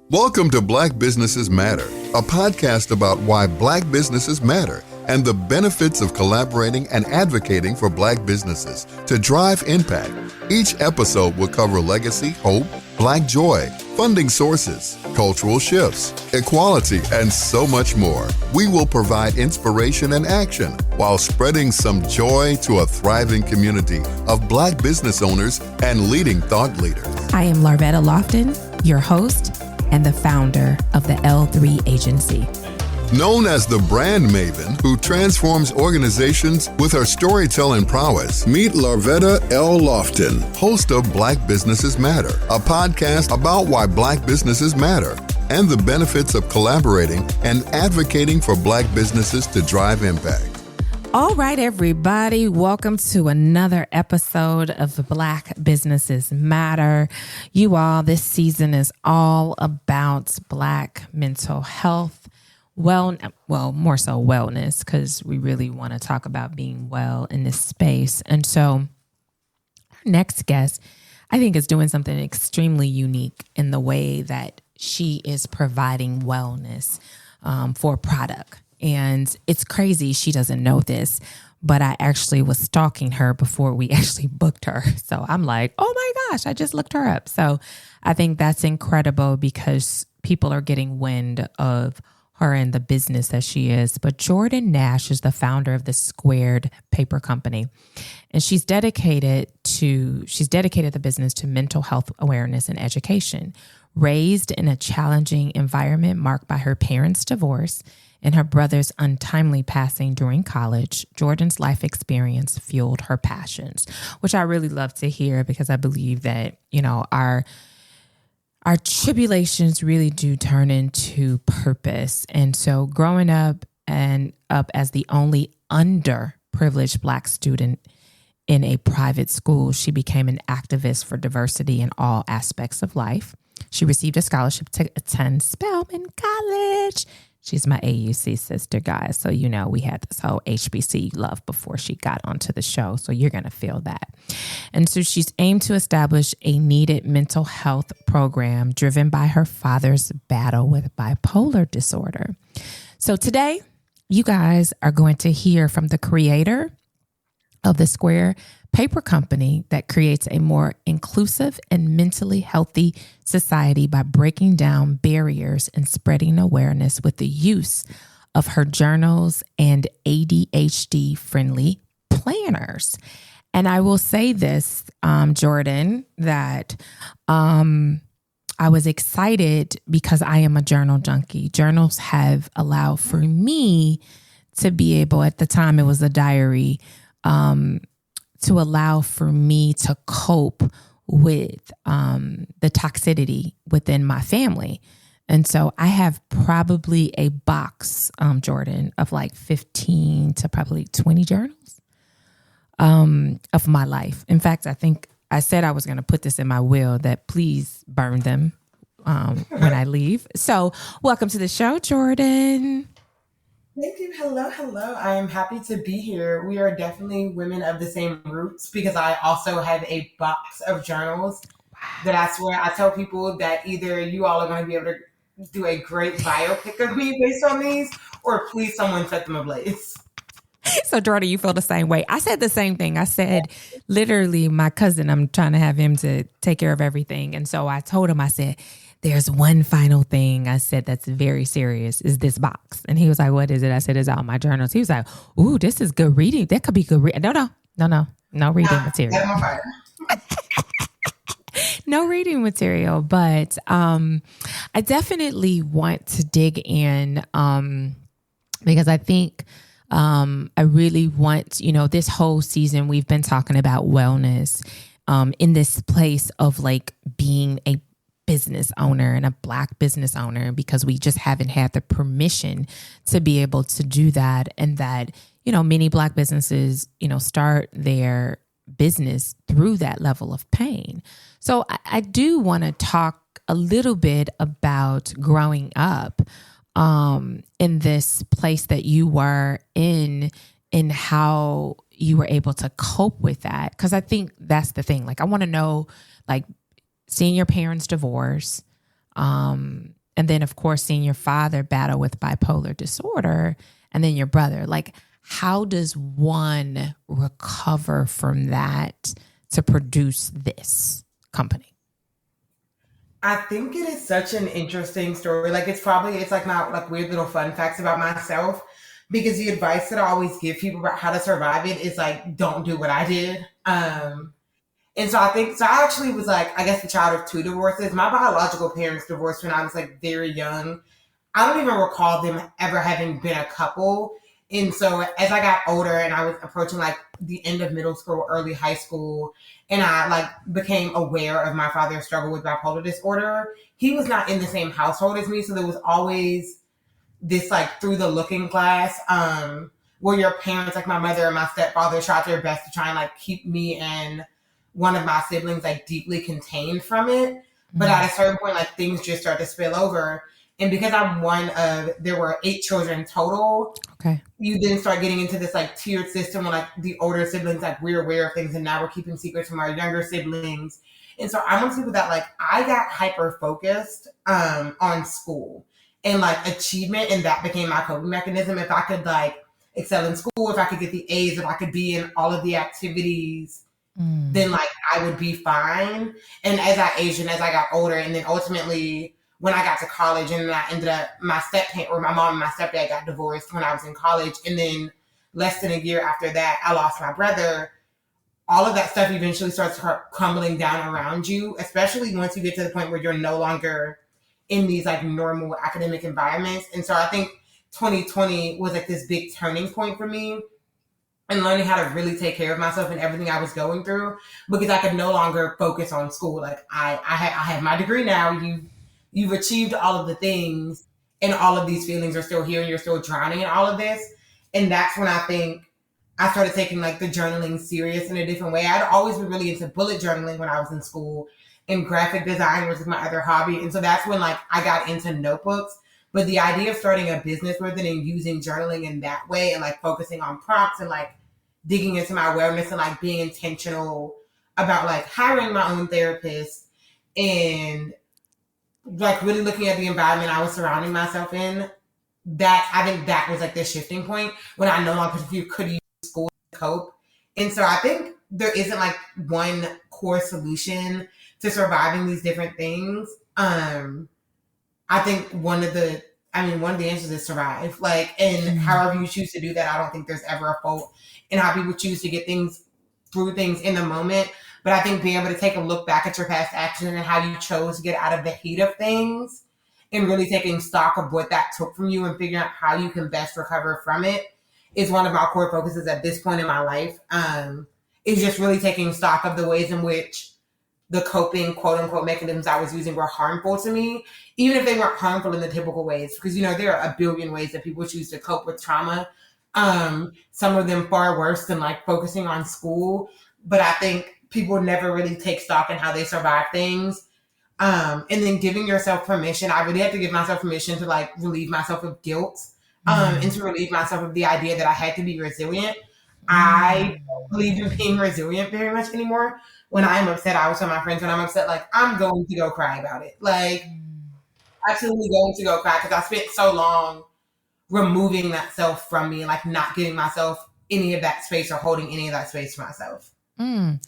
Welcome to Black Businesses Matter, a podcast about why Black businesses matter and the benefits of collaborating and advocating for Black businesses to drive impact. Each episode will cover legacy, hope, Black joy, funding sources, cultural shifts, equality, and so much more. We will provide inspiration and action while spreading some joy to a thriving community of Black business owners and leading thought leaders. I am Larvetta Lofton, your host and the founder of the L3 Agency. Known as the brand maven who transforms organizations with her storytelling prowess, meet Larvetta L. Lofton, host of Black Businesses Matter, a podcast about why Black businesses matter and the benefits of collaborating and advocating for Black businesses to drive impact. All right, everybody, welcome to another episode of Black Businesses Matter. You all, this season is all about Black mental health. Well, more so wellness, because we really want to talk about being well in this space. And so our next guest, I think, is doing something extremely unique in the way that she is providing wellness for product. And it's crazy she doesn't know this, but I actually was stalking her before we actually booked her. So I'm like, oh my gosh, I just looked her up. So I think that's incredible because people are getting wind of her and the business that she is. But Jordan Nash is the founder of the Squared Paper Company. And she's dedicated the business to mental health awareness and education. Raised in a challenging environment marked by her parents' divorce and her brother's untimely passing during college, Jordan's life experience fueled her passions, which I really love to hear because I believe that, our tribulations really do turn into purpose. And so growing up as the only underprivileged Black student in a private school, she became an activist for diversity in all aspects of life. She received a scholarship to attend Spelman College. She's my AUC sister, guys. So, we had this whole HBC love before she got onto the show. So you're going to feel that. And so she's aimed to establish a needed mental health program driven by her father's battle with bipolar disorder. So today, you guys are going to hear from the creator of the Square Paper Company that creates a more inclusive and mentally healthy society by breaking down barriers and spreading awareness with the use of her journals and ADHD-friendly planners. And I will say this, Jordan, that I was excited because I am a journal junkie. Journals have allowed for me to be able, at the time it was a diary, to allow for me to cope with the toxicity within my family. And so I have probably a box, Jordan, of like 15 to probably 20 journals of my life. In fact, I think I said I was going to put this in my will that please burn them when I leave. So welcome to the show, Jordan. Thank you. Hello. I am happy to be here. We are definitely women of the same roots because I also have a box of journals that I swear I tell people that either you all are going to be able to do a great biopic of me based on these, or please someone set them ablaze. So Jordan, you feel the same way. I said the same thing. I said, literally, my cousin, I'm trying to have him to take care of everything. And so I told him, I said, there's one final thing I said that's very serious is this box. And he was like, what is it? I said, it's all my journals. He was like, ooh, this is good reading. That could be good reading. No reading material. No reading material. But I definitely want to dig in because I think I really want, this whole season we've been talking about wellness in this place of like being a business owner and a Black business owner, because we just haven't had the permission to be able to do that. And that, many Black businesses, start their business through that level of pain. So I do want to talk a little bit about growing up in this place that you were in how you were able to cope with that. Because I think that's the thing. Like, I want to know, like, seeing your parents divorce, And then, of course, seeing your father battle with bipolar disorder, and then your brother. Like, how does one recover from that to produce this company? I think it is such an interesting story. Like it's like my like weird little fun facts about myself because the advice that I always give people about how to survive it is like don't do what I did. And so I think so I actually was like I guess the child of two divorces. My biological parents divorced when I was like very young. I don't even recall them ever having been a couple. And so as I got older and I was approaching like the end of middle school, early high school, and I like became aware of my father's struggle with bipolar disorder, he was not in the same household as me. So there was always this like through the looking glass, where your parents, like my mother and my stepfather, tried their best to try and like keep me and one of my siblings like deeply contained from it. But at a certain point, like things just start to spill over. And because I'm one of, there were 8 children total. Okay. You then start getting into this like tiered system where like the older siblings, like we're aware of things and now we're keeping secrets from our younger siblings. And so I'm one of those people that like, I got hyper focused on school and like achievement. And that became my coping mechanism. If I could like excel in school, if I could get the A's, if I could be in all of the activities, then like I would be fine. And as I aged and as I got older, and then ultimately when I got to college, and then I ended up my mom and my stepdad got divorced when I was in college, and then less than a year after that, I lost my brother. All of that stuff eventually starts crumbling down around you, especially once you get to the point where you're no longer in these like normal academic environments. And so I think 2020 was like this big turning point for me and learning how to really take care of myself and everything I was going through, because I could no longer focus on school. Like I have my degree now. You've achieved all of the things, and all of these feelings are still here, and you're still drowning in all of this. And that's when I think I started taking like the journaling serious in a different way. I'd always been really into bullet journaling when I was in school, and graphic design was my other hobby. And so that's when like I got into notebooks. But the idea of starting a business with it and using journaling in that way and like focusing on prompts and like digging into my awareness and like being intentional about like hiring my own therapist and like really looking at the environment I was surrounding myself in, that I think that was like the shifting point when I no longer could use school to cope. And so I think there isn't like one core solution to surviving these different things. I think one of the answers is survive. Like, and however you choose to do that, I don't think there's ever a fault in how people choose to get things through things in the moment. But I think being able to take a look back at your past actions and how you chose to get out of the heat of things and really taking stock of what that took from you and figuring out how you can best recover from it is one of my core focuses at this point in my life. Is just really taking stock of the ways in which the coping quote unquote mechanisms I was using were harmful to me, even if they weren't harmful in the typical ways, because, you know, there are a billion ways that people choose to cope with trauma. Some of them far worse than like focusing on school. But I think people never really take stock in how they survive things. And then giving yourself permission. I really had to give myself permission to like relieve myself of guilt, and to relieve myself of the idea that I had to be resilient. I don't believe in being resilient very much anymore. When I'm upset, I always tell my friends when I'm upset, like, I'm going to go cry about it. Like, absolutely going to go cry, because I spent so long removing that self from me and like not giving myself any of that space or holding any of that space for myself. And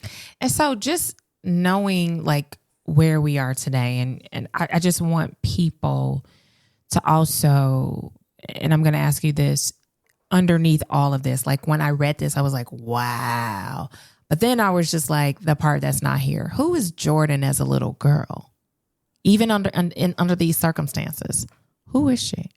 so just knowing like where we are today, and I just want people to also, and I'm going to ask you this, underneath all of this, like when I read this, I was like, wow. But then I was just like, the part that's not here. Who is Jordan as a little girl? Even under these circumstances, who is she?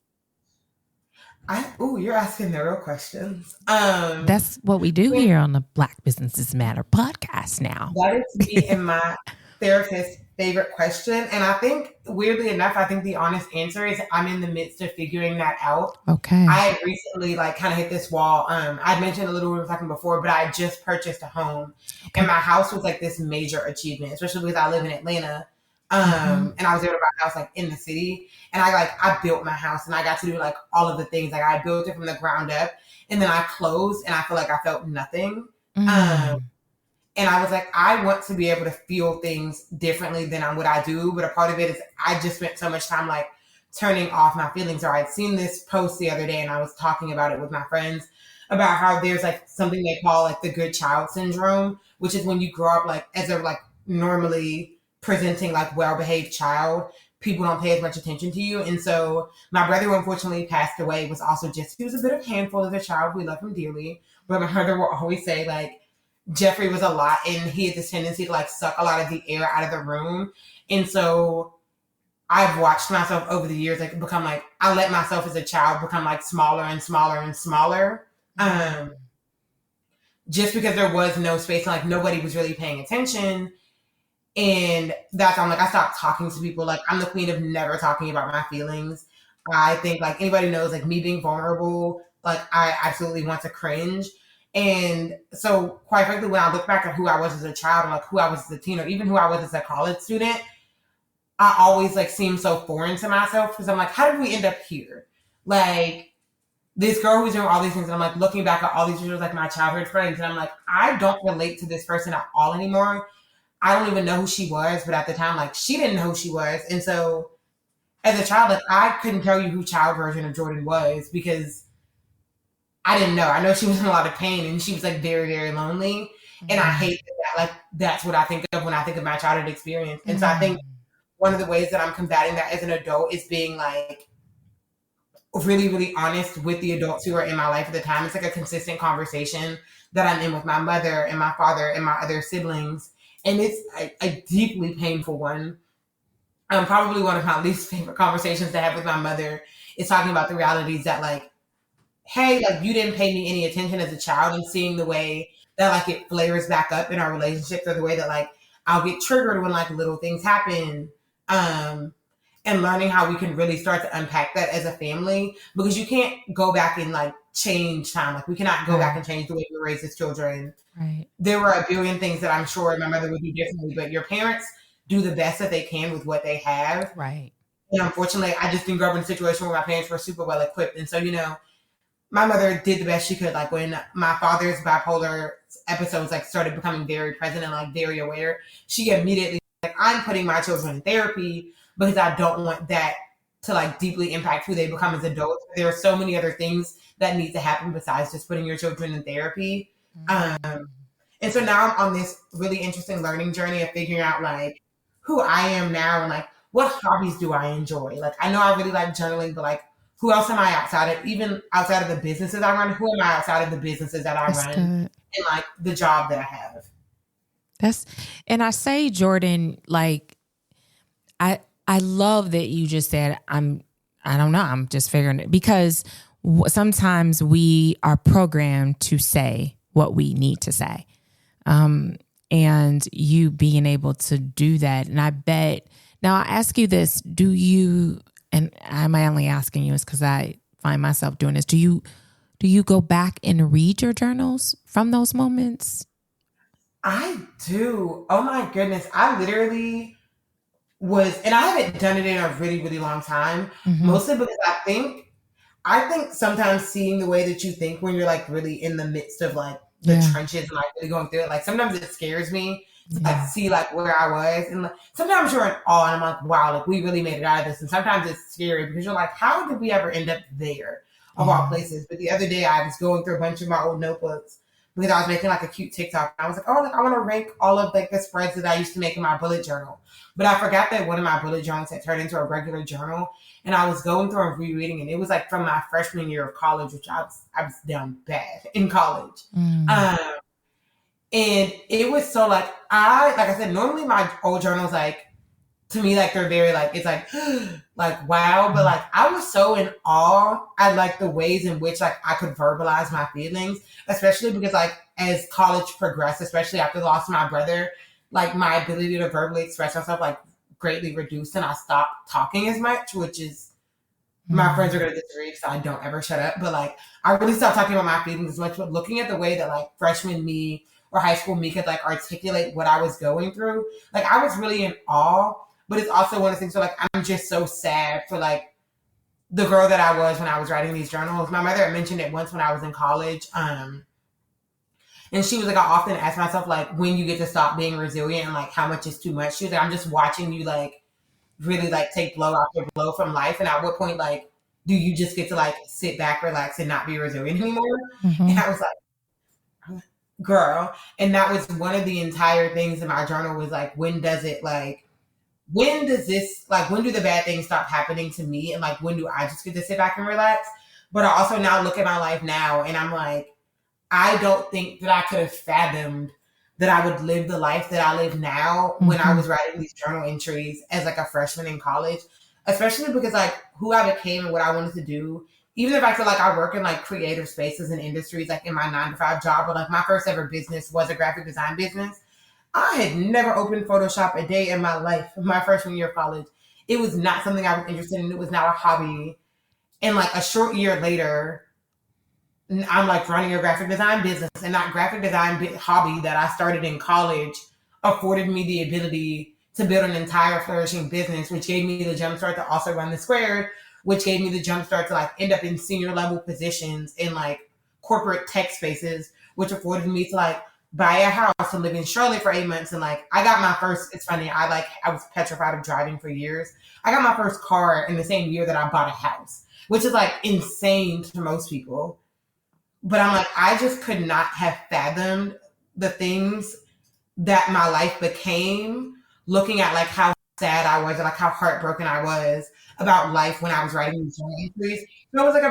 You're asking the real questions. That's what we do here on the Black Businesses Matter podcast now. That is me and my therapist's favorite question. And I think, weirdly enough, I think the honest answer is I'm in the midst of figuring that out. Okay. I had recently like kind of hit this wall. I'd mentioned a little we were talking before, but I just purchased a home. Okay. And my house was like this major achievement, especially because I live in Atlanta. And I was able to buy a house like in the city, and I built my house, and I got to do like all of the things. Like I built it from the ground up, and then I closed, and I feel like I felt nothing. And I was like, I want to be able to feel things differently than what I do. But a part of it is I just spent so much time like turning off my feelings. Or I'd seen this post the other day and I was talking about it with my friends about how there's like something they call like the good child syndrome, which is when you grow up like as a like normally presenting like well-behaved child, people don't pay as much attention to you. And so my brother, who unfortunately passed away, was also just, he was a bit of a handful as a child. We love him dearly. But my mother will always say like, Jeffrey was a lot and he had this tendency to like suck a lot of the air out of the room. And so I've watched myself over the years like become like, I let myself as a child become like smaller and smaller and smaller. Just because there was no space and like nobody was really paying attention. And that's I'm like, I stopped talking to people. Like I'm the queen of never talking about my feelings. I think like anybody knows like me being vulnerable, like I absolutely want to cringe. And so quite frankly, when I look back at who I was as a child and like who I was as a teen or even who I was as a college student, I always like seem so foreign to myself because I'm like, how did we end up here? Like this girl who's doing all these things, and I'm like looking back at all these years like my childhood friends, and I'm like, I don't relate to this person at all anymore. I don't even know who she was, but at the time, like she didn't know who she was. And so as a child, like I couldn't tell you who child version of Jordan was because I didn't know. I know she was in a lot of pain and she was like very, very lonely. And I hate that. Like that's what I think of when I think of my childhood experience. And so I think one of the ways that I'm combating that as an adult is being like really, really honest with the adults who are in my life at the time. It's like a consistent conversation that I'm in with my mother and my father and my other siblings. And it's a deeply painful one. Probably one of my least favorite conversations to have with my mother is talking about the realities that like, hey, like you didn't pay me any attention as a child, and seeing the way that like it flares back up in our relationships, or the way that like I'll get triggered when like little things happen. And learning how we can really start to unpack that as a family, because you can't go back and like change time. Like we cannot go back and change the way we raise as children. Right. There were a billion things that I'm sure my mother would do differently, but your parents do the best that they can with what they have. Right. And unfortunately, I just didn't grow up in a situation where my parents were super well equipped. And so, you know, my mother did the best she could. Like when my father's bipolar episodes like started becoming very present and like very aware, she immediately like, I'm putting my children in therapy because I don't want that to like deeply impact who they become as adults. There are so many other things that need to happen besides just putting your children in therapy. And so now I'm on this really interesting learning journey of figuring out like who I am now and like what hobbies do I enjoy. Like I know I really like journaling, but like who else am I outside of, even outside of the businesses I run? Who am I outside of the businesses that I run and like the job that I have? And I say, Jordan, like I love that you just said, I don't know, I'm just figuring it, because sometimes we are programmed to say what we need to say. And you being able to do that. And I bet, now I ask you this, do you, and I'm only asking you is because I find myself doing this, do you go back and read your journals from those moments? I do. Oh my goodness. I literally and I haven't done it in a really, really long time, mostly because I think sometimes seeing the way that you think when you're like really in the midst of like the trenches and like really going through it, like sometimes it scares me to like see like where I was, and like sometimes you're in awe and I'm like, wow, like we really made it out of this, and sometimes it's scary because you're like, how did we ever end up there of all places? But the other day I was going through a bunch of my old notebooks because I was making like a cute TikTok. I was like, oh, like I want to rank all of like the spreads that I used to make in my bullet journal. But I forgot that one of my bullet journals had turned into a regular journal. And I was going through and rereading, and it was like from my freshman year of college, which I was down bad in college. And it was so like I said, normally my old journals, like to me, like they're very like, it's like, like, wow. But like, I was so in awe at like the ways in which like I could verbalize my feelings, especially because like as college progressed, especially after the loss of my brother, like my ability to verbally express myself like greatly reduced, and I stopped talking as much, which is, my friends are going to disagree because I don't ever shut up. But like, I really stopped talking about my feelings as much, but looking at the way that like freshman me or high school me could like articulate what I was going through, like I was really in awe. But it's also one of the things where like I'm just so sad for like the girl that I was when I was writing these journals. My mother had mentioned it once when I was in college. And she was like, I often ask myself like when you get to stop being resilient and like how much is too much. She was like, I'm just watching you like really like take blow after blow from life. And at what point, like, do you just get to like sit back, relax, and not be resilient anymore? And I was like, girl. And that was one of the entire things in my journal was like, when do the bad things stop happening to me? And like, when do I just get to sit back and relax? But I also now look at my life now and I'm like, I don't think that I could have fathomed that I would live the life that I live now when I was writing these journal entries as like a freshman in college, especially because like who I became and what I wanted to do. Even if I feel like I work in like creative spaces and industries, like in my 9-to-5 job, or like my first ever business was a graphic design business. I had never opened Photoshop a day in my life, my freshman year of college. It was not something I was interested in. It was not a hobby. And like a short year later, I'm like running a graphic design business, and that graphic design hobby that I started in college afforded me the ability to build an entire flourishing business, which gave me the jumpstart to also run the Squared, which gave me the jumpstart to like end up in senior level positions in like corporate tech spaces, which afforded me to like buy a house and live in Charlotte for 8 months. And like, I got my first, it's funny, I was petrified of driving for years. I got my first car in the same year that I bought a house, which is like insane to most people. But I'm like, I just could not have fathomed the things that my life became, looking at like how sad I was and like how heartbroken I was about life when I was writing these journal entries. So it was like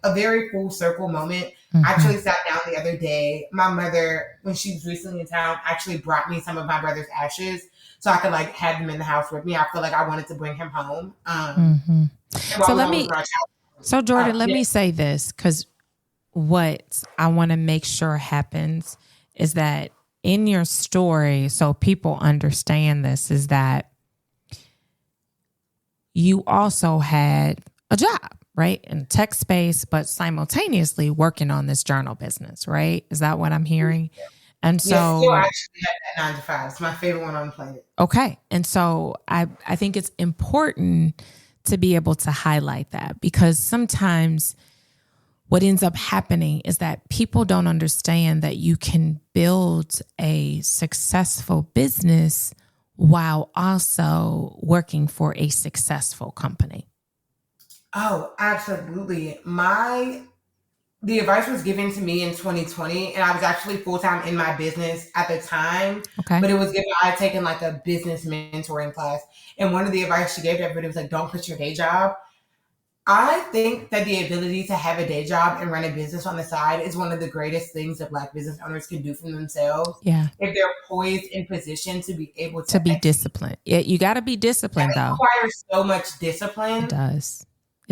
a very full circle moment. I actually sat down the other day. My mother, when she was recently in town, actually brought me some of my brother's ashes so I could like have them in the house with me. I feel like I wanted to bring him home. So Jordan, let me say this, because what I want to make sure happens is that in your story, so people understand this, is that you also had a job, right? In tech space, but simultaneously working on this journal business, right? Is that what I'm hearing? And so, yes, still actually had that 9-to-5. It's my favorite one on the planet. Okay. And so I think it's important to be able to highlight that, because sometimes what ends up happening is that people don't understand that you can build a successful business while also working for a successful company. Oh, absolutely. The advice was given to me in 2020, and I was actually full-time in my business at the time. Okay. But it was given, I had taken like a business mentoring class. And one of the advice she gave to everybody was like, don't quit your day job. I think that the ability to have a day job and run a business on the side is one of the greatest things that Black business owners can do for themselves. Yeah. If they're poised in position to be able to be disciplined. Yeah, you got to be disciplined, though. It requires so much discipline. It does.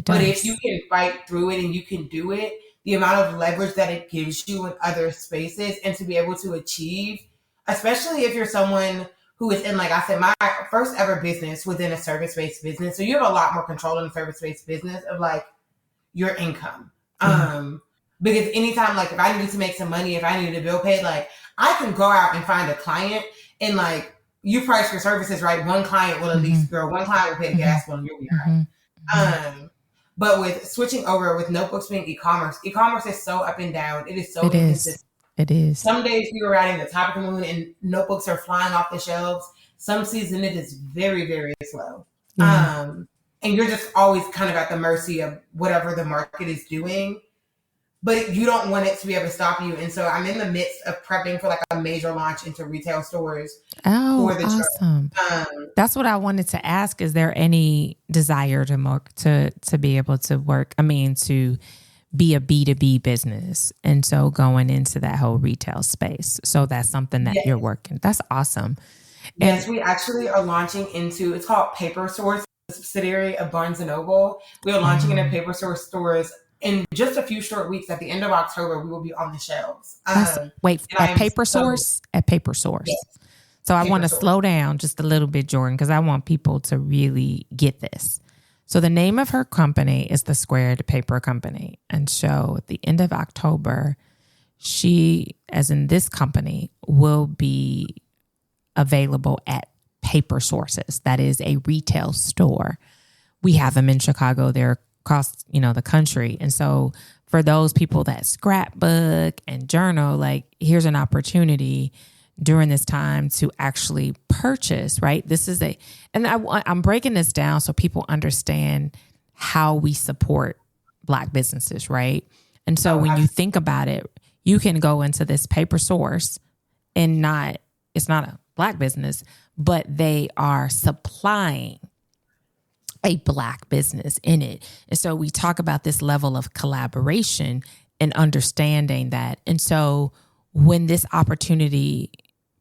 But if you can fight through it and you can do it, the amount of leverage that it gives you in other spaces and to be able to achieve, especially if you're someone who is in, like I said, my first ever business was in a service-based business. So you have a lot more control in a service-based business of like your income. Because anytime, like if I needed to make some money, if I needed a bill paid, like I can go out and find a client and like you price your services right. One client will at least, one client will pay the gas bill and you'll be right. But with switching over with notebooks being e-commerce is so up and down. It is so inconsistent. It is. Some days we were riding the top of the moon and notebooks are flying off the shelves. Some season it is very, very slow. Yeah. And you're just always kind of at the mercy of whatever the market is doing. But you don't want it to be able to stop you. And so I'm in the midst of prepping for like a major launch into retail stores. Oh, awesome. That's what I wanted to ask. Is there any desire to be able to work, to be a B2B business? And so going into that whole retail space. So that's something that you're working. That's awesome. Yes, we actually are launching into, it's called Paper Source, a subsidiary of Barnes & Noble. We are launching into Paper Source stores in just a few short weeks. At the end of October, we will be on the shelves. At Paper Source? At Paper Source. Yes. So I want to slow down just a little bit, Jordan, because I want people to really get this. So the name of her company is the Squared Paper Company. And so at the end of October, she, as in this company, will be available at Paper Sources. That is a retail store. We have them in Chicago. They're across, the country. And so for those people that scrapbook and journal, like here's an opportunity during this time to actually purchase, right? I'm breaking this down so people understand how we support Black businesses, right? And so when you think about it, you can go into this paper source and it's not a Black business, but they are supplying a Black business in it. And so we talk about this level of collaboration and understanding that. And so when this opportunity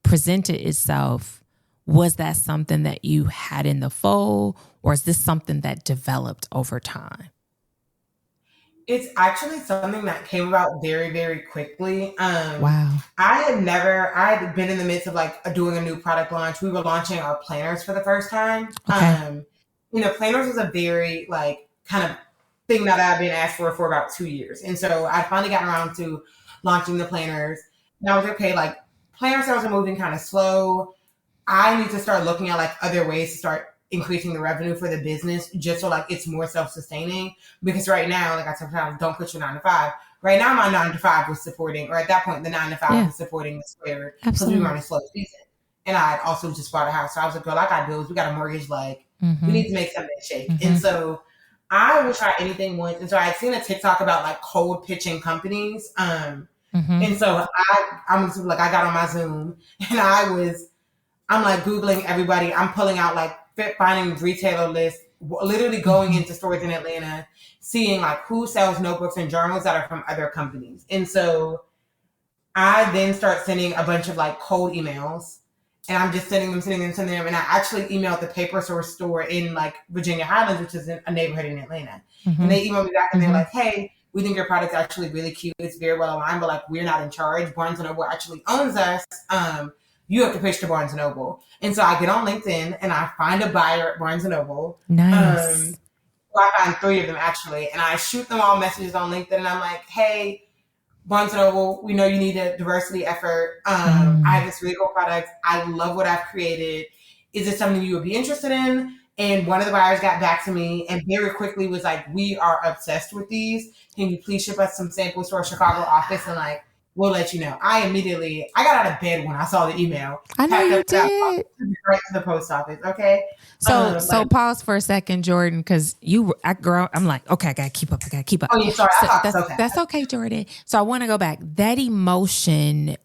presented itself, was that something that you had in the fold, or is this something that developed over time? It's actually something that came about very, very quickly. Wow. I had been in the midst of like doing a new product launch. We were launching our planners for the first time. Okay. Planners was a very like kind of thing that I've been asked for about 2 years. And so I finally got around to launching the planners. And I was okay, like planner sales are moving kind of slow. I need to start looking at like other ways to start increasing the revenue for the business just so like it's more self-sustaining. Because right now, like I said, don't put your 9 to 5. Right now, my 9 to 5 was supporting, or at that point, the 9 to 5 was supporting the square because we were on a slow season. And I had also just bought a house. So I was like, girl, I got bills. We got a mortgage. Like, we need to make something shake. And so I would try anything once. And so I had seen a TikTok about like cold pitching companies. And so I got on my Zoom and I'm like Googling everybody. I'm pulling out like finding retailer lists, literally going into stores in Atlanta, seeing like who sells notebooks and journals that are from other companies. And so I then start sending a bunch of like cold emails, and I'm just sending them. And I actually emailed the Paper Source store in like Virginia Highlands, which is a neighborhood in Atlanta. And they emailed me back and they're like, hey, we think your product's actually really cute. It's very well aligned, but like we're not in charge. Barnes & Noble actually owns us. You have to pitch to Barnes & Noble. And so I get on LinkedIn and I find a buyer at Barnes & Noble. Nice. I found 3 of them actually. And I shoot them all messages on LinkedIn and I'm like, hey, Barnes & Noble, we know you need a diversity effort. I have this really cool product. I love what I've created. Is it something you would be interested in? And one of the buyers got back to me and very quickly was like, we are obsessed with these. Can you please ship us some samples to our Chicago office? And like, we'll let you know. I got out of bed when I saw the email. I know you did. Right to the post office. Okay. So pause for a second, Jordan, because I'm like, okay, I gotta keep up. Oh, yeah, sorry. That's okay, Jordan. So I want to go back. That emotion,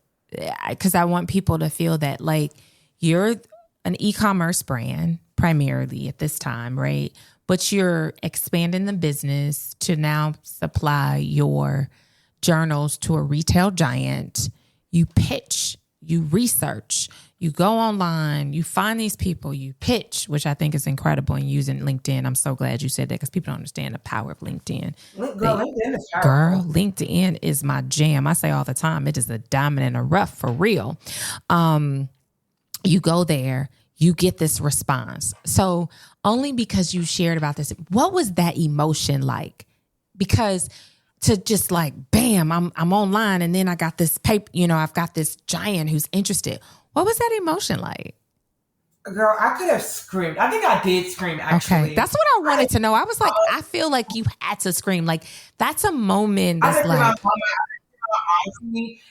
because I want people to feel that like you're an e-commerce brand primarily at this time, right? But you're expanding the business to now supply your journals to a retail giant. You pitch, you research, you go online, you find these people, you pitch, which I think is incredible, and using LinkedIn. I'm so glad you said that because people don't understand the power of LinkedIn. LinkedIn is my jam. I say all the time, it is a diamond in a rough for real. You go there, you get this response. So only because you shared about this, what was that emotion like? Because to just like, bam, I'm online and then I got this paper, I've got this giant who's interested. What was that emotion like? Girl, I could have screamed. I think I did scream, actually. Okay, that's what I wanted to know. I was like, I feel like you had to scream. Like, that's a moment that's like...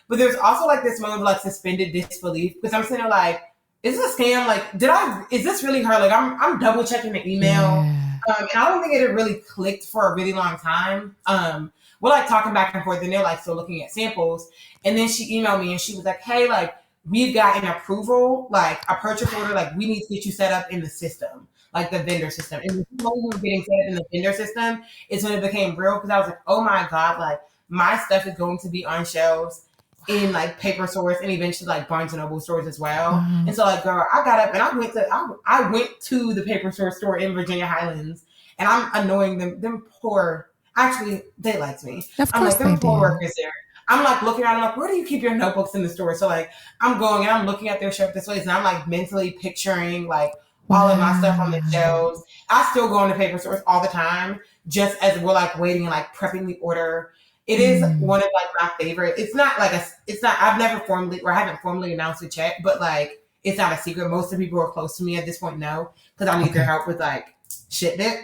But there's also like this moment of like suspended disbelief because I'm sitting there like, is this a scam? Like, is this really her? Like, I'm double checking the email. Yeah. And I don't think it had really clicked for a really long time. We're like talking back and forth and they're like still looking at samples. And then she emailed me and she was like, hey, like we've got an approval, like a purchase order, like we need to get you set up in the system, like the vendor system. And the moment we were getting set up in the vendor system is when it became real because I was like, oh my God, like my stuff is going to be on shelves in like Paper Source and eventually like Barnes & Noble stores as well. Mm-hmm. And so like, girl, I got up and I went to the Paper Source store in Virginia Highlands and I'm annoying them poor. Actually, they liked me. I'm like, them poor workers there. I'm like looking around, I'm like, where do you keep your notebooks in the store? So like, I'm going and I'm looking at their shelf displays and I'm like mentally picturing like all of my stuff on the shelves. I still go into Paper Source all the time, just as we're like waiting and like prepping the order. It is one of like my favorite. It's not, I've never I haven't formally announced a check, but like, it's not a secret. Most of the people who are close to me at this point know, because I need their help with like, shit that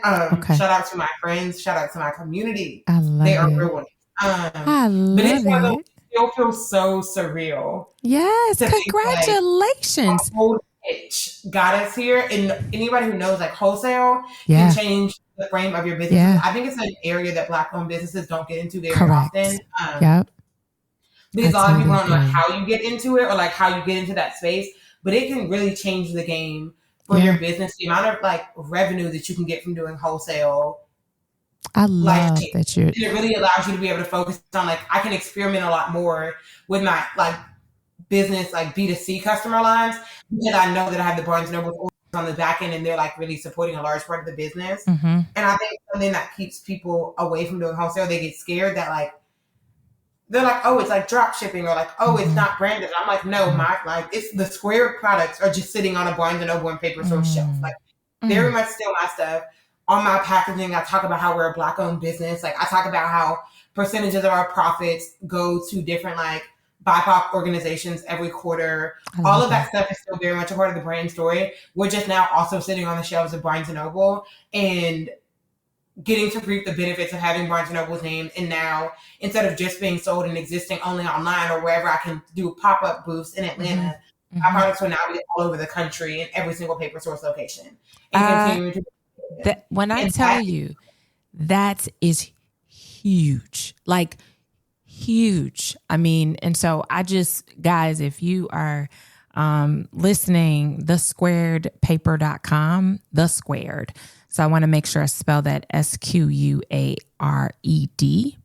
shout out to my friends, shout out to my community. I love they are it. real ones. I love it. still feels so surreal. Yes, To think like congratulations. a whole pitch got us here, and anybody who knows like wholesale can Yeah, change the frame of your business. yeah, I think it's an area that Black-owned businesses don't get into very often. correct. Yep, I Because a lot of people totally don't know agree. how you get into it or like how you get into that space, but it can really change the game for your Yeah, business. The amount of like revenue that you can get from doing wholesale, I life love changing. that you're, And it really allows you to be able to focus on like I can experiment a lot more with my like business like B2C customer lines because I know that I have the Barnes Noble orders on the back end and they're like really supporting a large part of the business. mm-hmm, And I think something that keeps people away from doing wholesale, they get scared that like they're like, oh, it's like drop shipping or like, oh, it's mm-hmm, not branded. I'm like, no, my like it's the square products are just sitting on a Barnes and Noble and paper source shelf. Like very much still my stuff. On my packaging, I talk about how we're a Black owned business. Like I talk about how percentages of our profits go to different like BIPOC organizations every quarter. I All love of that stuff is still very much a part of the brand story. We're just now also sitting on the shelves of Barnes and Noble and getting to reap the benefits of having Barnes and Noble's name. And now, instead of just being sold and existing only online or wherever I can do pop-up booths in Atlanta, my products will now be all over the country in every single paper source location and continue to. when I And tell that, you, that is huge, like huge. I mean, and so I just, guys, if you are listening, thesquaredpaper.com, the squared. So I want to make sure I spell that SQUARED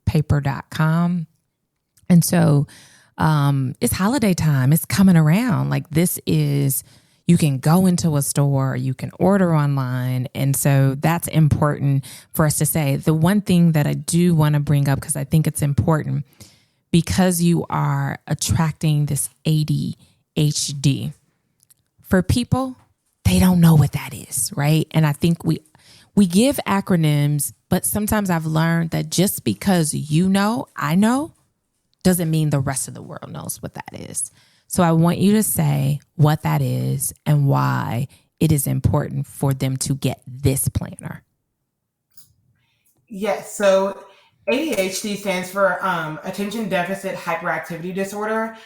paper.com. And so it's holiday time. It's coming around. Like this is, you can go into a store, you can order online. And so that's important for us to say. The one thing that I do want to bring up, because I think it's important, because you are attracting this ADHD, for people, they don't know what that is, right? And I think we give acronyms, but sometimes I've learned that just because you know, I know, doesn't mean the rest of the world knows what that is. So I want you to say what that is and why it is important for them to get this planner. yes, so ADHD stands for attention deficit hyperactivity disorder.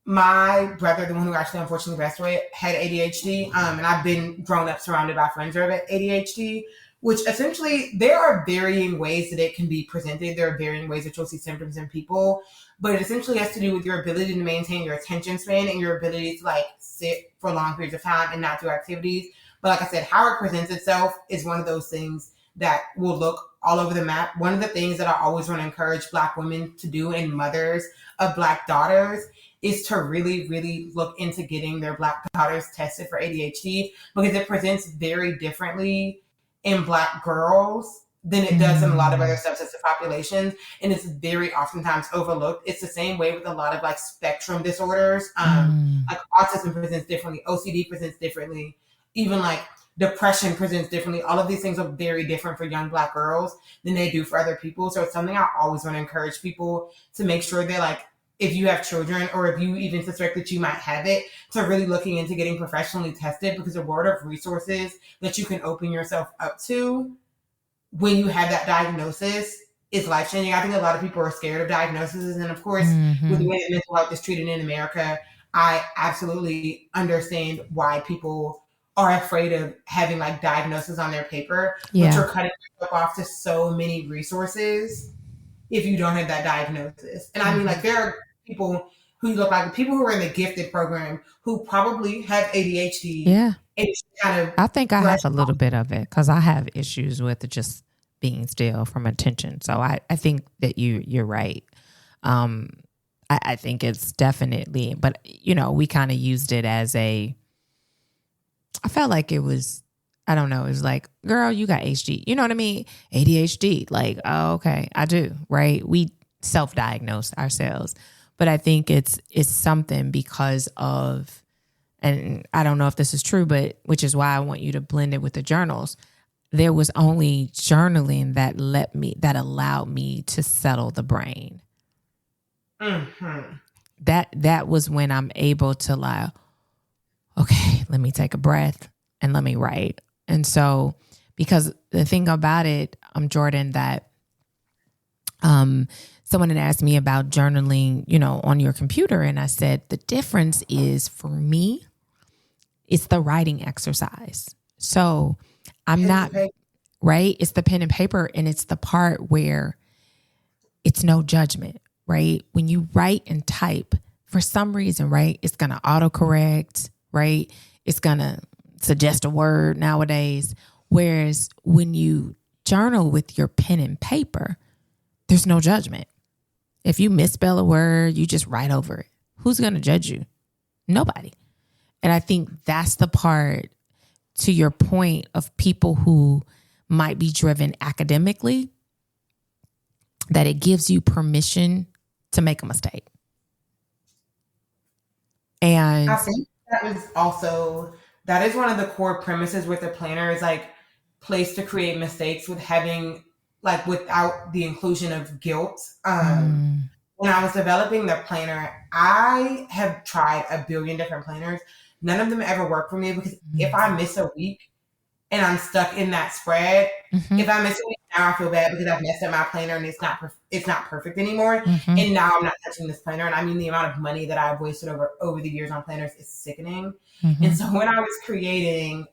My brother, the one who actually unfortunately passed away, had ADHD, and I've been grown up surrounded by friends who have ADHD, which essentially there are varying ways that it can be presented. There are varying ways that you'll see symptoms in people, but it essentially has to do with your ability to maintain your attention span and your ability to like sit for long periods of time and not do activities. But like I said, how it presents itself is one of those things that will look all over the map. One of the things that I always want to encourage Black women to do and mothers of Black daughters is to really, really look into getting their Black daughters tested for ADHD because it presents very differently in Black girls than it does in a lot of other subsets of populations. And it's very oftentimes overlooked. It's the same way with a lot of like spectrum disorders. Like autism presents differently, OCD presents differently, even like depression presents differently. All of these things are very different for young Black girls than they do for other people. So it's something I always want to encourage people to make sure they're like, if you have children or if you even suspect that you might have it, to really looking into getting professionally tested because the world of resources that you can open yourself up to when you have that diagnosis is life-changing. I think a lot of people are scared of diagnoses. And of course, with the way that mental health is treated in America, I absolutely understand why people are afraid of having like diagnoses on their paper, but you're cutting yourself off to so many resources if you don't have that diagnosis. And I mean, like there are people who look like people who are in the gifted program who probably have ADHD. Yeah. And kind of I think I have a little bit of it because I have issues with just being still from attention. So I think that you're right. I think it's definitely, but you know, we kind of used it as I felt like it was, I don't know. It was like, girl, you got HD. You know what I mean? ADHD. Like, oh, okay, I do. Right? We self-diagnosed ourselves, but I think it's something because of, and I don't know if this is true, but which is why I want you to blend it with the journals. There was only journaling that allowed me to settle the brain. Mm-hmm. That was when I'm able to like, okay, let me take a breath and let me write. And so, because the thing about it, Jordan, that Someone had asked me about journaling, on your computer. And I said, the difference is for me, it's the writing exercise. So I'm not, right? It's the pen and paper. And it's the part where it's no judgment, right? When you write and type, for some reason, right, it's going to autocorrect, right? It's going to suggest a word nowadays. Whereas when you journal with your pen and paper, there's no judgment. If you misspell a word, you just write over it. Who's going to judge you? Nobody. And I think that's the part, to your point, of people who might be driven academically, that it gives you permission to make a mistake. And I think that is one of the core premises with the planner, is like place to create mistakes with having, like, without the inclusion of guilt. When I was developing the planner, I have tried a billion different planners. None of them ever work for me, because if I miss a week and I'm stuck in that spread, if I miss a week, now I feel bad because I've messed up my planner and it's not perfect anymore. And now I'm not touching this planner. And I mean, the amount of money that I've wasted over the years on planners is sickening. And so when I was creating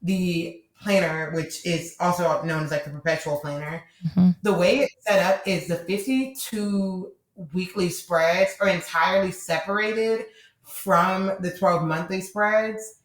the planner, which is also known as like the perpetual planner, the way it's set up is the 52 weekly spreads are entirely separated from the 12 monthly spreads.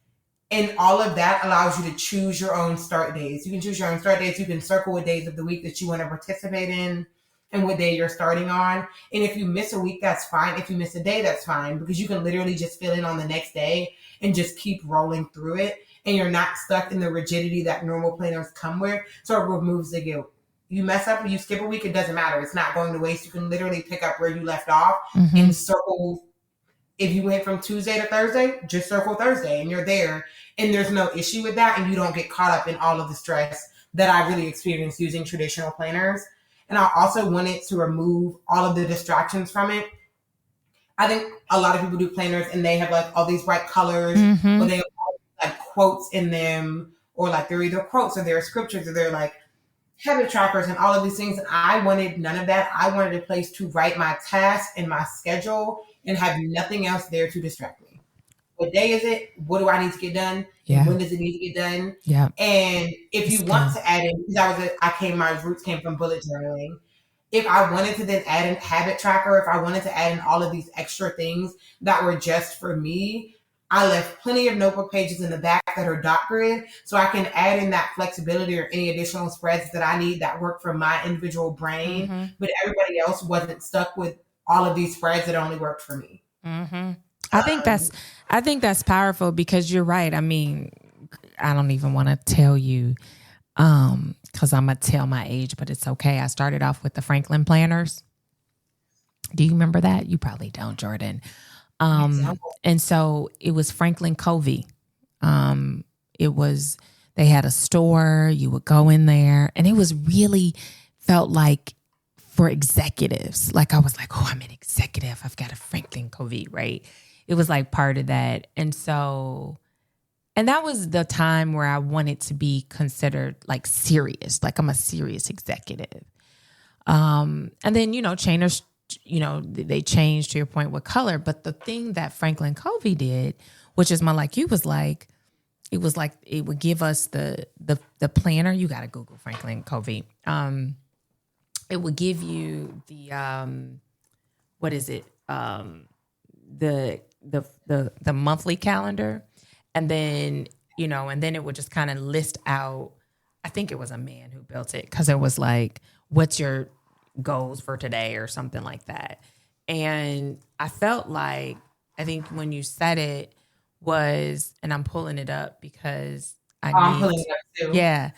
And all of that allows you to choose your own start days. You can choose your own start dates. You can circle what days of the week that you want to participate in and what day you're starting on. And if you miss a week, that's fine. If you miss a day, that's fine, because you can literally just fill in on the next day and just keep rolling through it. And you're not stuck in the rigidity that normal planners come with. So it removes the guilt. You mess up, you skip a week, it doesn't matter. It's not going to waste. You can literally pick up where you left off and circle. If you went from Tuesday to Thursday, just circle Thursday and you're there. And there's no issue with that. And you don't get caught up in all of the stress that I really experienced using traditional planners. And I also wanted to remove all of the distractions from it. I think a lot of people do planners and they have like all these bright colors, or they have like quotes in them, or like they're either quotes or they're scriptures, or they're like habit trackers and all of these things. And I wanted none of that. I wanted a place to write my tasks and my schedule and have nothing else there to distract me. What day is it? What do I need to get done? Yeah. When does it need to get done? Yeah. And if you want to add in, because my roots came from bullet journaling. If I wanted to then add in habit tracker, if I wanted to add in all of these extra things that were just for me, I left plenty of notebook pages in the back that are dot grid, so I can add in that flexibility or any additional spreads that I need that work for my individual brain. But everybody else wasn't stuck with all of these spreads that only worked for me. I think that's powerful, because you're right. I mean, I don't even want to tell you, because I'm gonna tell my age, but it's okay. I started off with the Franklin planners. Do you remember that? You probably don't, Jordan. And so it was Franklin Covey. They had a store, you would go in there, and it was really felt like for executives. Like I was like, oh, I'm an executive. I've got a Franklin Covey, right? It was like part of that. And that was the time where I wanted to be considered like serious, like I'm a serious executive. And then, Chainers, they changed, to your point, with color. But the thing that Franklin Covey did, which is more like you, was like, it would give us the planner. You got to Google Franklin Covey. It would give you the, what is it? The monthly calendar. And then, and then it would just kind of list out, I think it was a man who built it, because it was like, what's your goals for today or something like that. And I felt like, I think when you said it was, and I'm pulling it up because I'm pulling it up too. Yeah.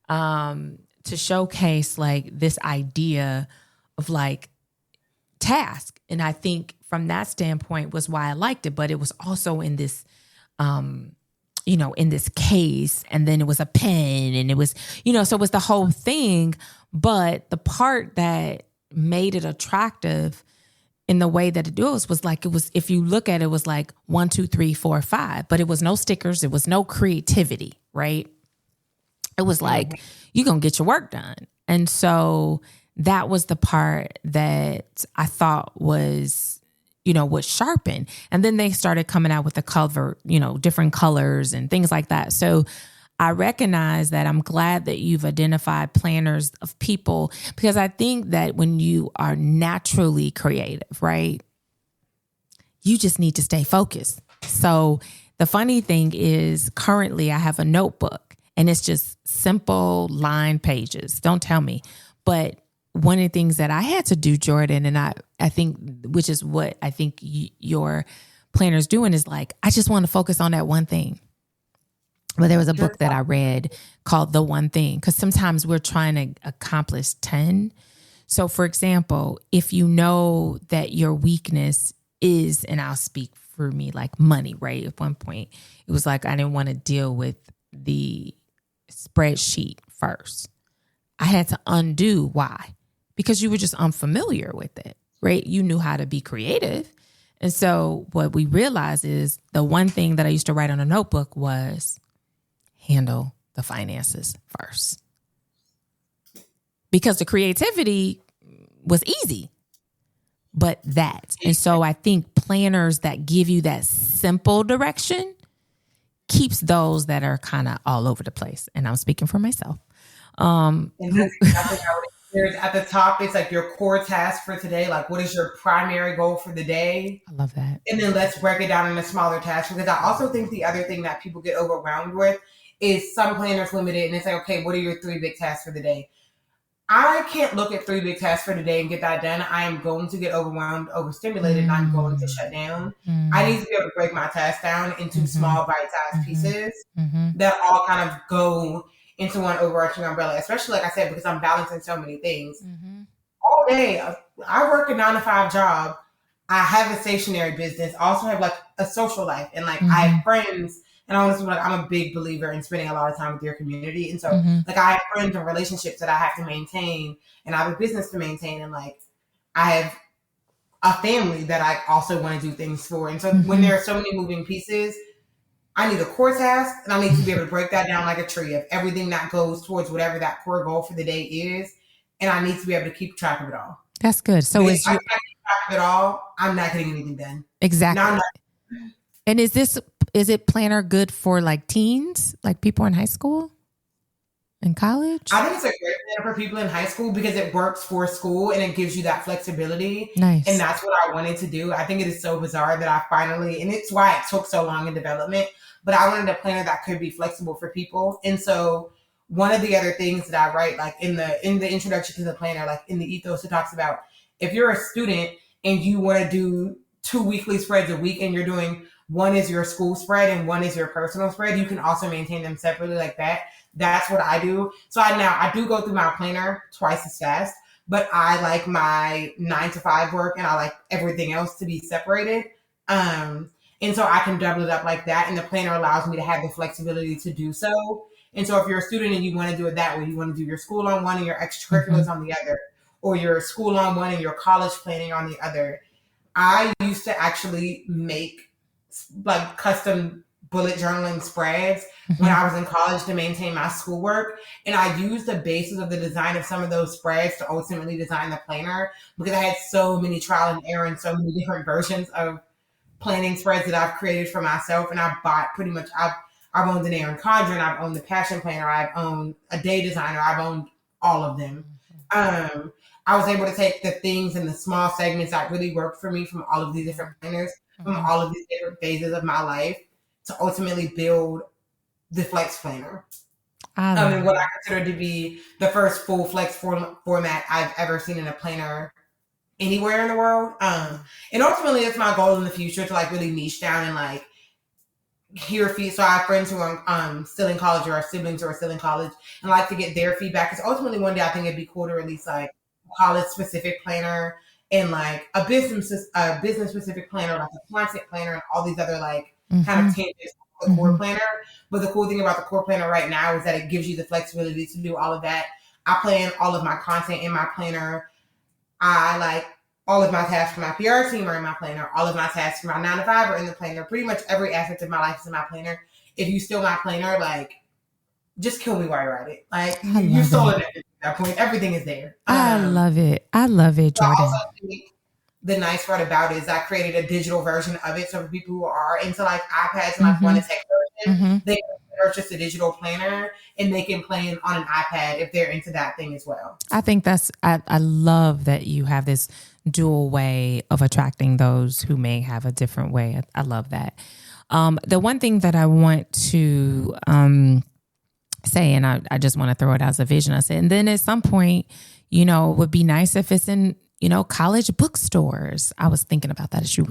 To showcase like this idea of like task. And I think from that standpoint was why I liked it, but it was also in this, in this case, and then it was a pen, and it was, so it was the whole thing. But the part that made it attractive in the way that it was like, it was, if you look at it, it was like 1, 2, 3, 4, 5, but it was no stickers. It was no creativity. Right. It was like, you're going to get your work done. And so that was the part that I thought was, was sharpened. And then they started coming out with the cover, different colors and things like that. So I recognize that I'm glad that you've identified planners of people, because I think that when you are naturally creative, right, you just need to stay focused. So the funny thing is, currently I have a notebook and it's just simple line pages. Don't tell me. But one of the things that I had to do, Jordan, and I think, which is what I think your planner's doing, is like, I just want to focus on that one thing. But there was a book that I read called The One Thing, because sometimes we're trying to accomplish 10. So for example, if you know that your weakness is, and I'll speak for me, like money, right? At one point, it was like, I didn't want to deal with the spreadsheet first. I had to undo why, because you were just unfamiliar with it, right? You knew how to be creative. And so what we realized is the one thing that I used to write on a notebook was handle the finances first, because the creativity was easy, but that. And so I think planners that give you that simple direction keeps those that are kind of all over the place. And I'm speaking for myself. And that's exactly how it is. At the top, it's like your core task for today. Like, what is your primary goal for the day? I love that. And then let's break it down into smaller tasks. Because I also think the other thing that people get overwhelmed with is some planners limit it and they say, okay, what are your 3 big tasks for the day? I can't look at 3 big tasks for the day and get that done. I am going to get overwhelmed, overstimulated, and I'm going to shut down. I need to be able to break my tasks down into small bite-sized pieces that all kind of go into one overarching umbrella, especially, like I said, because I'm balancing so many things. All day, I work a 9-to-5 job. I have a stationary business. I also have like a social life, and like I have friends. And honestly, like, I'm a big believer in spending a lot of time with your community. And so like I have friends and relationships that I have to maintain, and I have a business to maintain, and like I have a family that I also want to do things for. And so when there are so many moving pieces, I need a core task, and I need to be able to break that down like a tree of everything that goes towards whatever that core goal for the day is. And I need to be able to keep track of it all. That's good. So if I can't keep track of it all, I'm not getting anything done. Exactly. And is it planner good for like teens, like people in high school and college? I think it's a great planner for people in high school because it works for school and it gives you that flexibility. Nice. And that's what I wanted to do. I think it is so bizarre that I finally, and it's why it took so long in development, but I wanted a planner that could be flexible for people. And so one of the other things that I write, like in the introduction to the planner, like in the Ethos, it talks about if you're a student and you want to do 2 weekly spreads a week and you're doing one is your school spread and one is your personal spread, you can also maintain them separately like that. That's what I do. So I do go through my planner twice as fast, but I like my 9-to-5 work and I like everything else to be separated. And so I can double it up like that. And the planner allows me to have the flexibility to do so. And so if you're a student and you want to do it that way, you want to do your school on one and your extracurriculars on the other, or your school on one and your college planning on the other. I used to actually make like custom bullet journaling spreads when I was in college to maintain my schoolwork. And I used the basis of the design of some of those spreads to ultimately design the planner because I had so many trial and error and so many different versions of planning spreads that I've created for myself. And I bought pretty much, I've owned an Aaron Condren, I've owned the Passion Planner, I've owned a Day Designer, I've owned all of them. I was able to take the things and the small segments that really worked for me from all of these different planners, from all of these different phases of my life to ultimately build the Flex Planner. And what I consider to be the first full Flex format I've ever seen in a planner anywhere in the world. And ultimately, that's my goal in the future to like really niche down and like hear feedback. So I have friends who are still in college or siblings who are still in college and like to get their feedback. Because ultimately, one day I think it'd be cool to release like a college-specific planner and like a business-specific planner, like a content planner, and all these other like kind of tangents of the core planner. But the cool thing about the core planner right now is that it gives you the flexibility to do all of that. I plan all of my content in my planner. I like all of my tasks for my PR team are in my planner. All of my tasks for my 9-to-5 are in the planner. Pretty much every aspect of my life is in my planner. If you steal my planner, like just kill me while you're at it. Like you're sold at that point. Everything is there. I love it. I love it, Jordan. I also think the nice part about it is I created a digital version of it. So for people who are into like iPads and like want a tech version, they can purchase a digital planner and they can plan on an iPad if they're into that thing as well. I think I love that you have this dual way of attracting those who may have a different way. I love that. The one thing that I want to say, and I just want to throw it out as a vision, I said, and then at some point, it would be nice if it's in, college bookstores. I was thinking about that as you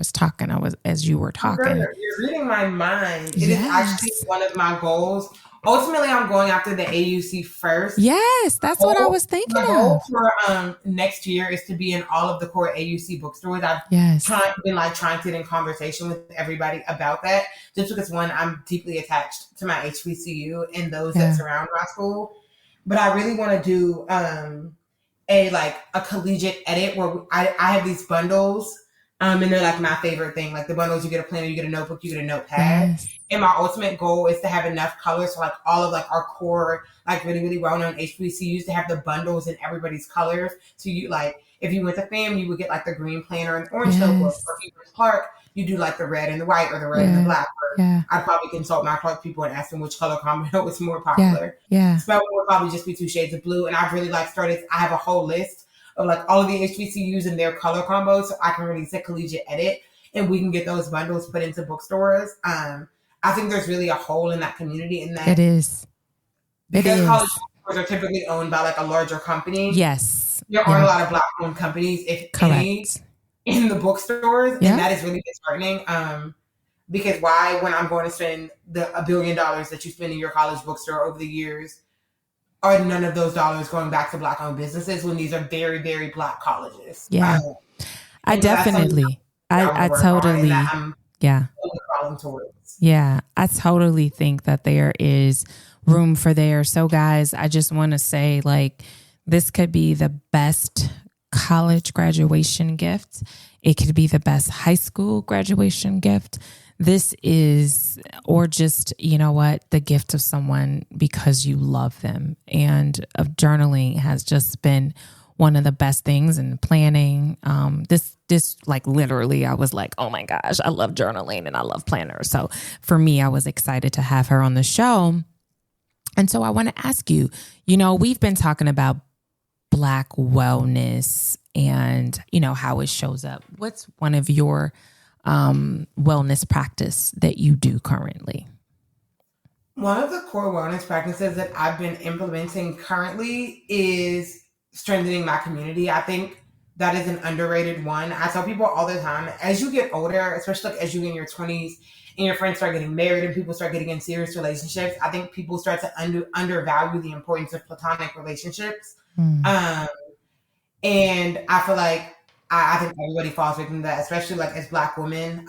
were talking. You're reading my mind. It is actually one of my goals. Ultimately, I'm going after the AUC first. Yes, that's what I was thinking my goal for next year is to be in all of the core AUC bookstores. I've been trying to get in conversation with everybody about that. Just because one, I'm deeply attached to my HBCU and those that surround my school. But I really want to do a collegiate edit where I have these bundles. And they're like my favorite thing. Like the bundles, you get a planner, you get a notebook, you get a notepad. Yes. And my ultimate goal is to have enough colors so like all of like our core, like really, really well-known HBCUs to have the bundles in everybody's colors. So you like, if you went to FAM, you would get like the green planner and orange notebook. Or if you went to Clark, you do like the red and the white or the red and the black. I'd probably consult my Clark people and ask them which color combo was more popular. Spelman would probably just be 2 shades of blue. And I've really I have a whole list of like all of the HBCUs and their color combos, so I can release a collegiate edit and we can get those bundles put into bookstores. I think there's really a hole in that community in that. It is. Because college bookstores are typically owned by like a larger company. Yes. There aren't a lot of Black-owned companies, if any, in the bookstores. And that is really disheartening. Because why, when I'm going to spend $1 billion that you spend in your college bookstore over the years, are none of those dollars going back to Black-owned businesses when these are very, very Black colleges? Yeah, I definitely, I totally, yeah, I totally think that there is room for there. So guys, I just want to say like, this could be the best college graduation gift. It could be the best high school graduation gift. This is, or just, the gift of someone because you love them. And journaling has just been one of the best things in planning. This like literally, I was like, oh my gosh, I love journaling and I love planners. So for me, I was excited to have her on the show. And so I want to ask you, we've been talking about Black wellness and, how it shows up. What's one of your wellness practice that you do currently? One of the core wellness practices that I've been implementing currently is strengthening my community. I think that is an underrated one. I tell people all the time, as you get older, especially like as you get in your 20s and your friends start getting married and people start getting in serious relationships, I think people start to undervalue the importance of platonic relationships. And I feel like I think everybody falls victim to that, especially like as Black women,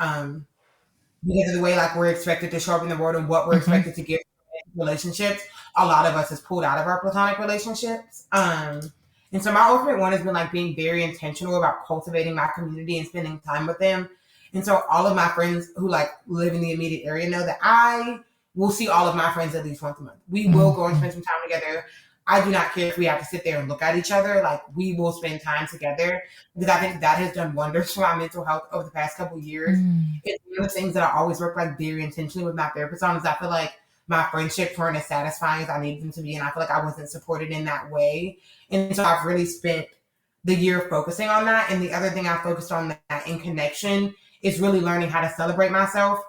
because of the way like we're expected to show up in the world and what we're expected to give in relationships. A lot of us is pulled out of our platonic relationships. And so my ultimate one has been like being very intentional about cultivating my community and spending time with them. And so all of my friends who like live in the immediate area know that I will see all of my friends at least once a month. We will go and spend some time together. I do not care if we have to sit there and look at each other. Like, we will spend time together because I think that has done wonders for my mental health over the past couple of years. It's one of the things that I always work like very intentionally with my therapist on is I feel like my friendships weren't as satisfying as I needed them to be. And I feel like I wasn't supported in that way. And so I've really spent the year focusing on that. And the other thing I focused on that in connection is really learning how to celebrate myself.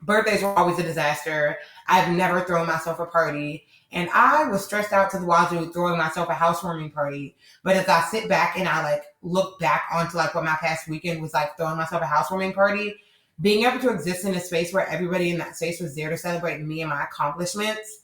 Birthdays were always a disaster. I've never thrown myself a party. And I was stressed out to the wazoo throwing myself a housewarming party. But as I sit back and I like look back onto like what my past weekend was like throwing myself a housewarming party, being able to exist in a space where everybody in that space was there to celebrate me and my accomplishments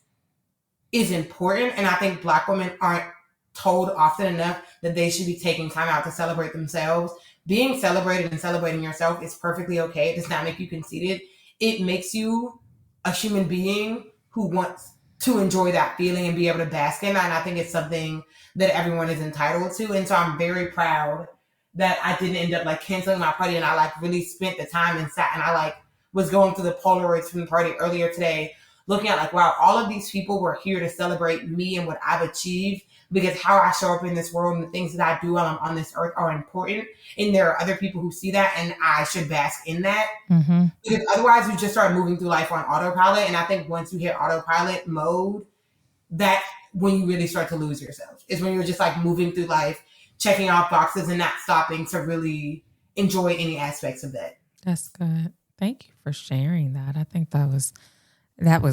is important. And I think Black women aren't told often enough that they should be taking time out to celebrate themselves. Being celebrated and celebrating yourself is perfectly okay. It does not make you conceited. It makes you a human being who wants to enjoy that feeling and be able to bask in that. And I think it's something that everyone is entitled to. And so I'm very proud that I didn't end up like canceling my party. And I like really spent the time and sat and I like was going through the Polaroids from the party earlier today, looking at like, wow, all of these people were here to celebrate me and what I've achieved, because how I show up in this world and the things that I do while I'm on this earth are important. And there are other people who see that, and I should bask in that. Mm-hmm. Because otherwise you just start moving through life on autopilot. And I think once you hit autopilot mode, that when you really start to lose yourself is when you're just like moving through life, checking off boxes and not stopping to really enjoy any aspects of that. That's good. Thank you for sharing that. I think that was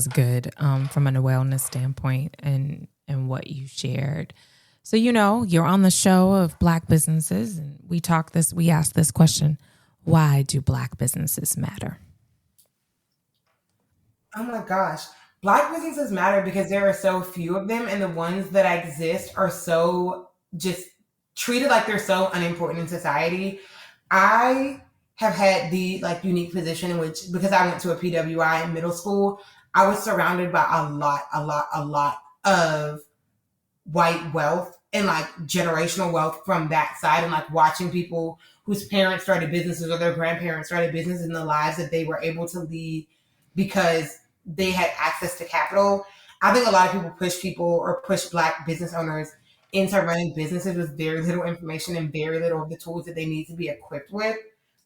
good from a wellness standpoint and what you shared. So, you're on the show of Black businesses, and we asked this question: why do Black businesses matter? Oh my gosh. Black businesses matter because there are so few of them, and the ones that exist are so just treated like they're so unimportant in society. I have had the like unique position in which, because I went to a PWI in middle school, I was surrounded by a lot of white wealth and like generational wealth from that side, and like watching people whose parents started businesses or their grandparents started businesses in the lives that they were able to lead because they had access to capital. I think a lot of people push Black business owners into running businesses with very little information and very little of the tools that they need to be equipped with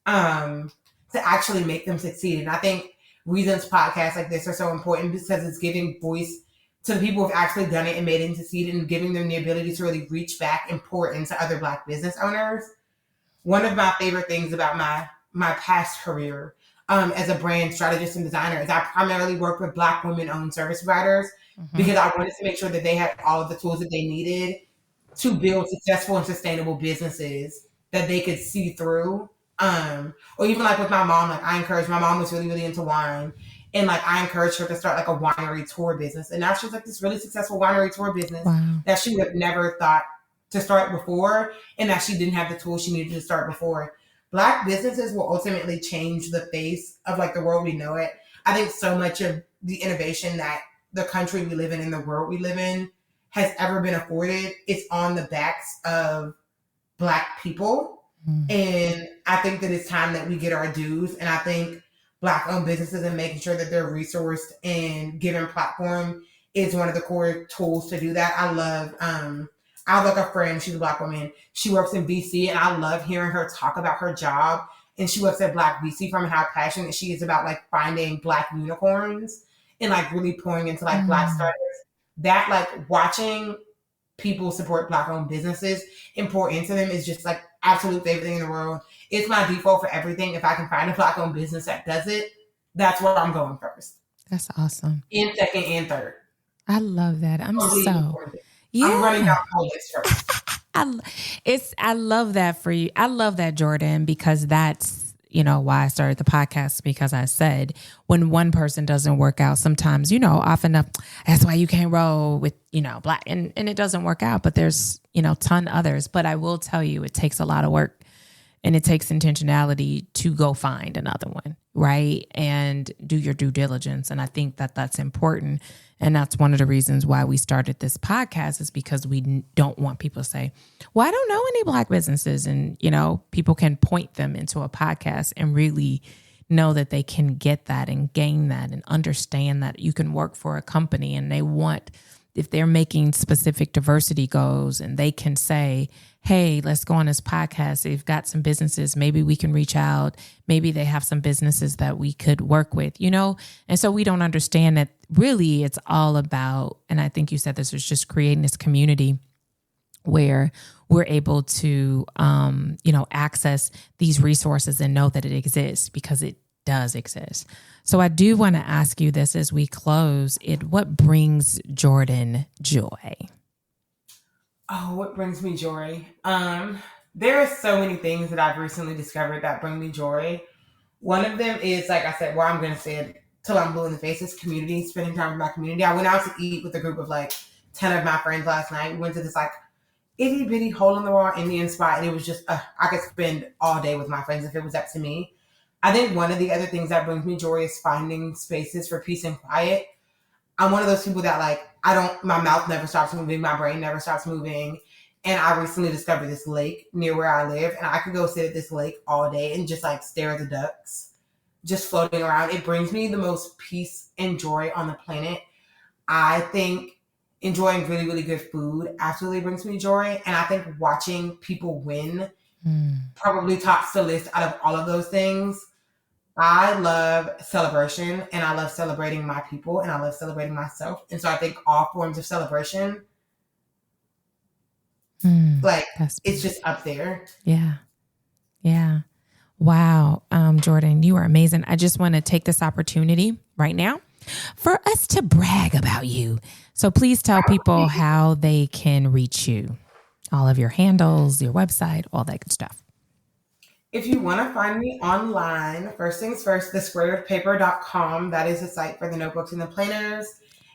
to actually make them succeed. And I think reasons podcasts like this are so important because it's giving voice to the people who've actually done it and made it succeed, and giving them the ability to really reach back and pour into other Black business owners. One of my favorite things about my past career as a brand strategist and designer is I primarily work with Black women-owned service providers because I wanted to make sure that they had all of the tools that they needed to build successful and sustainable businesses that they could see through. Or even like with my mom, like my mom was really, really into wine. And like I encouraged her to start like a winery tour business. And now she's like this really successful winery tour business that she would have never thought to start before, and that she didn't have the tools she needed to start before. Black businesses will ultimately change the face of like the world we know it. I think so much of the innovation that the country we live in and the world we live in has ever been afforded, it's on the backs of Black people. And I think that it's time that we get our dues. And I think Black-owned businesses and making sure that they're resourced and given platform is one of the core tools to do that. I have like a friend, she's a Black woman. She works in VC, and I love hearing her talk about her job. And she works at Black VC Firm, and how passionate she is about like finding Black unicorns and like really pouring into like Black startups. That like watching people support Black-owned businesses and pour into them is just like absolute favorite thing in the world. It's my default for everything. If I can find a Black-owned business that does it, that's where I'm going first. That's awesome. And second and third. I love that. I'm running out all this first. I love that for you. I love that, Jordan, because that's, why I started the podcast, because I said when one person doesn't work out, sometimes, often that's why you can't roll with, Black and it doesn't work out, but there's, ton others. But I will tell you, it takes a lot of work and it takes intentionality to go find another one. Right. And do your due diligence. And I think that that's important. And that's one of the reasons why we started this podcast, is because we don't want people to say, well, I don't know any Black businesses. And, people can point them into a podcast and really know that they can get that and gain that and understand that you can work for a company, and they want, if they're making specific diversity goals, and they can say, hey, let's go on this podcast. They've got some businesses. Maybe we can reach out. Maybe they have some businesses that we could work with, And so we don't understand that really it's all about, and I think you said this, was just creating this community where we're able to, access these resources and know that it exists, because it does exist. So I do want to ask you this as we close. What brings Jordan joy? Oh, what brings me joy? There are so many things that I've recently discovered that bring me joy. One of them is, like I said, I'm going to say it till I'm blue in the face, is community, spending time with my community. I went out to eat with a group of like 10 of my friends last night. We went to this like itty bitty hole in the wall Indian spot, and it was just, I could spend all day with my friends if it was up to me. I think one of the other things that brings me joy is finding spaces for peace and quiet. I'm one of those people that like, my mouth never stops moving, my brain never stops moving. And I recently discovered this lake near where I live, and I could go sit at this lake all day and just like stare at the ducks. just floating around. It brings me the most peace and joy on the planet. I think enjoying really, really good food absolutely brings me joy. And I think watching people win probably tops the list out of all of those things. I love celebration, and I love celebrating my people, and I love celebrating myself. And so I think all forms of celebration, it's just up there. Yeah. Yeah. Wow. Jordan, you are amazing. I just want to take this opportunity right now for us to brag about you. So please tell people how they can reach you, all of your handles, your website, all that good stuff. If you want to find me online, first things first, thesquaredpaper.com. That is the site for the notebooks and the planners.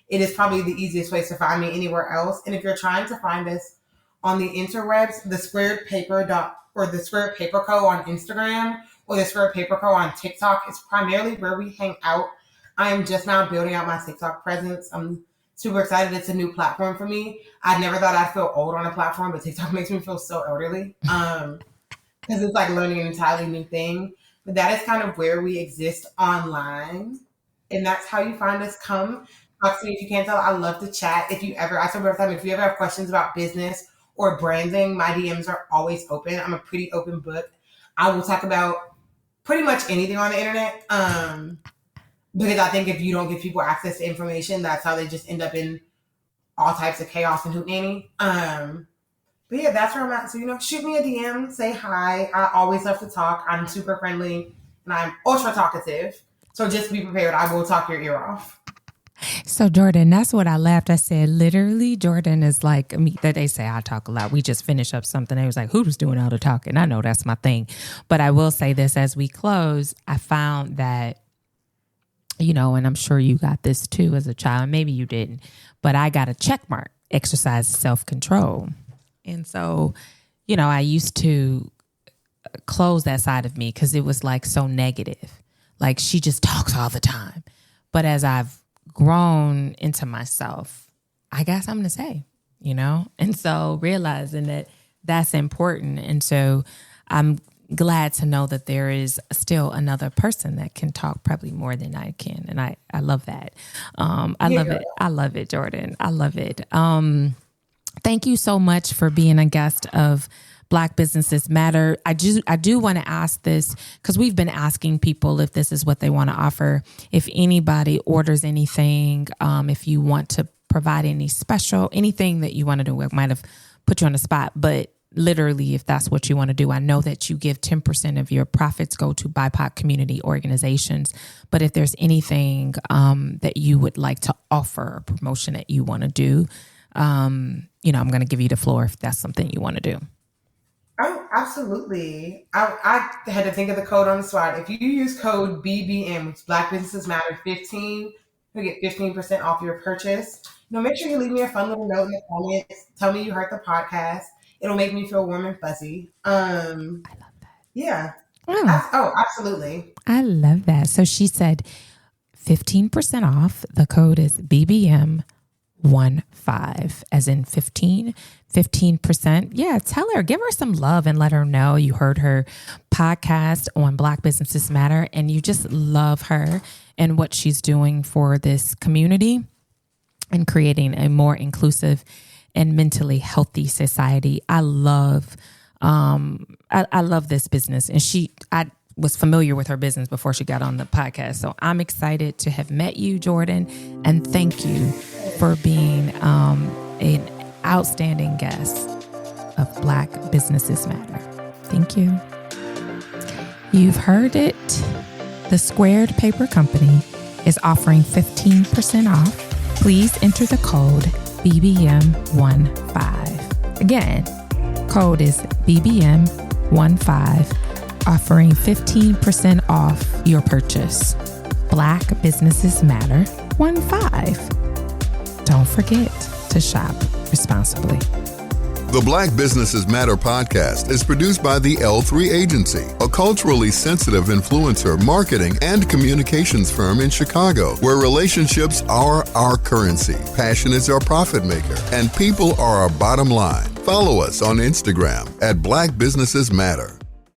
It is probably the easiest place to find me anywhere else. And if you're trying to find us on the interwebs, the Squared Paper or the Squared Paper Co. on Instagram or the Squared Paper Co. on TikTok is primarily where we hang out. I am just now building out my TikTok presence. I'm super excited. It's a new platform for me. I never thought I'd feel old on a platform, but TikTok makes me feel so elderly because it's like learning an entirely new thing. But that is kind of where we exist online. And that's how you find us. Come talk to me if you can't tell. I love to chat. I tell you every time, if you ever have questions about business or branding, my DMs are always open. I'm a pretty open book. I will talk about pretty much anything on the internet because I think if you don't give people access to information, that's how they just end up in all types of chaos and hootenanny. But yeah, that's where I'm at. So, shoot me a DM, say hi. I always love to talk. I'm super friendly and I'm ultra talkative. So just be prepared. I will talk your ear off. So Jordan, that's what I laughed. I said, literally, Jordan is like me. That they say I talk a lot. We just finished up something. They was like, who was doing all the talking? I know that's my thing. But I will say this as we close, I found that, and I'm sure you got this too as a child. Maybe you didn't, but I got a check mark, exercise self-control. And so, I used to close that side of me because it was like so negative. Like she just talks all the time. But as I've grown into myself, I guess I'm going to say, and so realizing that that's important. And so I'm glad to know that there is still another person that can talk probably more than I can. And I love that. I love it. I love it, Jordan. I love it. Thank you so much for being a guest of Black Businesses Matter. I do want to ask this because we've been asking people if this is what they want to offer. If anybody orders anything, if you want to provide any special, anything that you want to do, I might have put you on the spot, but literally, if that's what you want to do, I know that you give 10% of your profits go to BIPOC community organizations. But if there's anything that you would like to offer, a promotion that you want to do, I'm going to give you the floor if that's something you want to do. Oh, absolutely. I had to think of the code on the spot. If you use code BBM, which Black Businesses Matter 15, you'll get 15% off your purchase. Make sure you leave me a fun little note in the comments. Tell me you heard the podcast. It'll make me feel warm and fuzzy. I love that. Yeah. Oh, absolutely. I love that. So she said 15% off. The code is BBM15, as in 15%. Yeah, tell her, give her some love and let her know you heard her podcast on Black Businesses Matter and you just love her and what she's doing for this community and creating a more inclusive and mentally healthy society. I love this business. And I was familiar with her business before she got on the podcast. So I'm excited to have met you, Jordan. And thank you for being an outstanding guest of Black Businesses Matter. Thank you. You've heard it. The Squared Paper Company is offering 15% off. Please enter the code BBM15. Again, code is BBM15, offering 15% off your purchase. Black Businesses Matter 15. Don't forget to shop responsibly. The Black Businesses Matter podcast is produced by the L3 Agency, a culturally sensitive influencer, marketing, and communications firm in Chicago, where relationships are our currency, passion is our profit maker, and people are our bottom line. Follow us on Instagram at Black Businesses Matter.